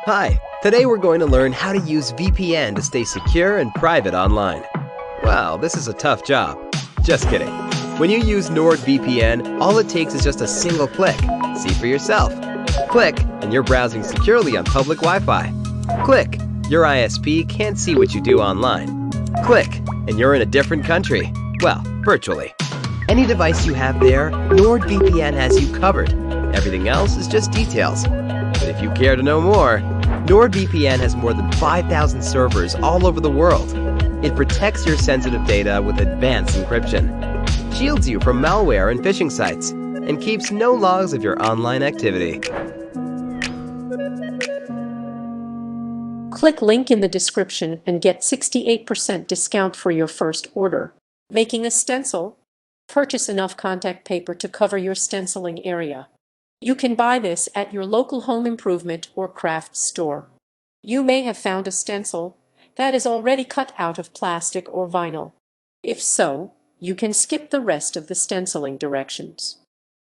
Hi, today we're going to learn how to use VPN to stay secure and private online. Wow, this is a tough job. Just kidding. When you use NordVPN, all it takes is just a single click. See for yourself. Click, and you're browsing securely on public Wi-Fi. Click, your ISP can't see what you do online. Click, and you're in a different country. Well, virtually. Any device you have there, NordVPN has you covered. Everything else is just details. But if you care to know more, NordVPN has more than 5,000 servers all over the world. It protects your sensitive data with advanced encryption, shields you from malware and phishing sites, and keeps no logs of your online activity. Click link in the description and get 68% discount for your first order. Making a stencil? Purchase enough contact paper to cover your stenciling area. You can buy this at your local home improvement or craft store. You may have found a stencil that is already cut out of plastic or vinyl. If so, you can skip the rest of the stenciling directions.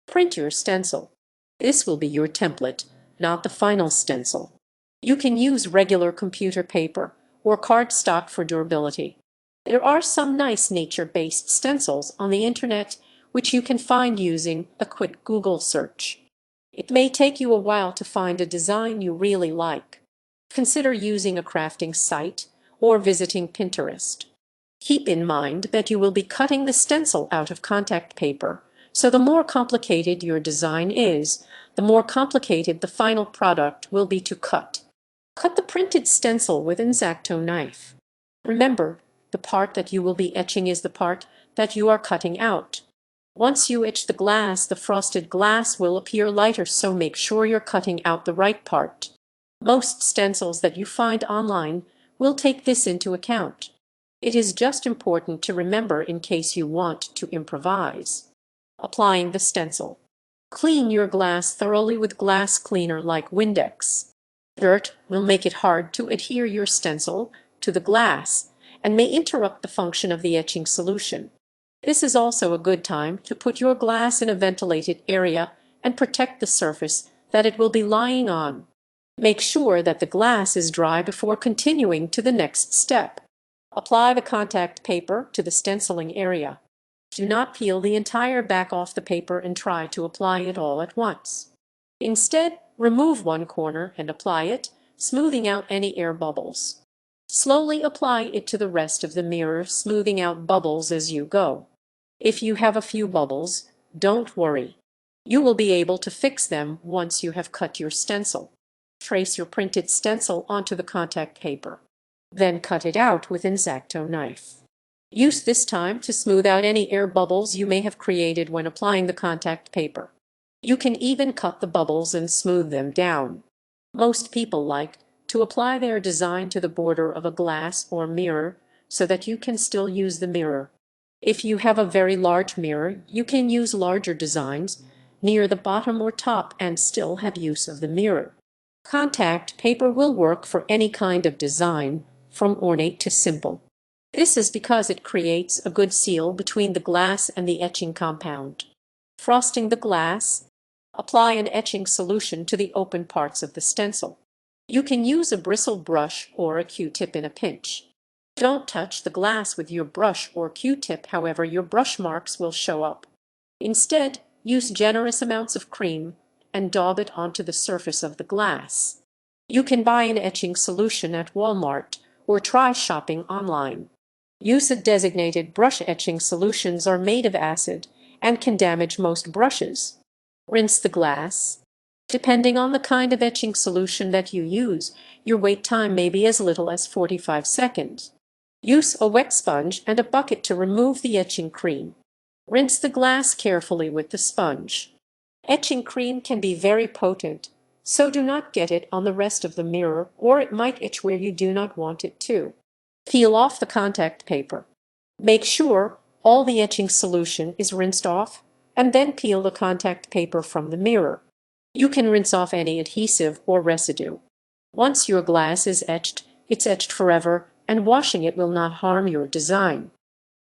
Print your stencil. This will be your template, not the final stencil. You can use regular computer paper or cardstock for durability. There are some nice nature-based stencils on the internet which you can find using a quick Google search. It may take you a while to find a design you really like. Consider using a crafting site or visiting Pinterest. Keep in mind that you will be cutting the stencil out of contact paper, so the more complicated your design is, the more complicated the final product will be to cut. Cut the printed stencil with an X-Acto knife. Remember, the part that you will be etching is the part that you are cutting out. Once you etch the glass, the frosted glass will appear lighter, so make sure you're cutting out the right part. Most stencils that you find online will take this into account. It is just important to remember in case you want to improvise. Applying the stencil. Clean your glass thoroughly with glass cleaner like Windex. Dirt will make it hard to adhere your stencil to the glass and may interrupt the function of the etching solution. This is also a good time to put your glass in a ventilated area and protect the surface that it will be lying on. Make sure that the glass is dry before continuing to the next step. Apply the contact paper to the stenciling area. Do not peel the entire back off the paper and try to apply it all at once. Instead, remove one corner and apply it, smoothing out any air bubbles. Slowly apply it to the rest of the mirror, smoothing out bubbles as you go. If you have a few bubbles, don't worry. You will be able to fix them once you have cut your stencil. Trace your printed stencil onto the contact paper. Then cut it out with an X-Acto knife. Use this time to smooth out any air bubbles you may have created when applying the contact paper. You can even cut the bubbles and smooth them down. Most people like to apply their design to the border of a glass or mirror so that you can still use the mirror. If you have a very large mirror, you can use larger designs near the bottom or top and still have use of the mirror. Contact paper will work for any kind of design, from ornate to simple. This is because it creates a good seal between the glass and the etching compound. Frosting the glass. Apply an etching solution to the open parts of the stencil. You can use a bristle brush or a Q-tip in a pinch. Don't touch the glass with your brush or Q-tip, however, your brush marks will show up. Instead, use generous amounts of cream and daub it onto the surface of the glass. You can buy an etching solution at Walmart or try shopping online. Use a designated brush. Etching solutions are made of acid and can damage most brushes. Rinse the glass. Depending on the kind of etching solution that you use, your wait time may be as little as 45 seconds. Use a wet sponge and a bucket to remove the etching cream. Rinse the glass carefully with the sponge. Etching cream can be very potent, so do not get it on the rest of the mirror or it might itch where you do not want it to. Peel off the contact paper. Make sure all the etching solution is rinsed off and then peel the contact paper from the mirror. You can rinse off any adhesive or residue. Once your glass is etched, it's etched forever, and washing it will not harm your design.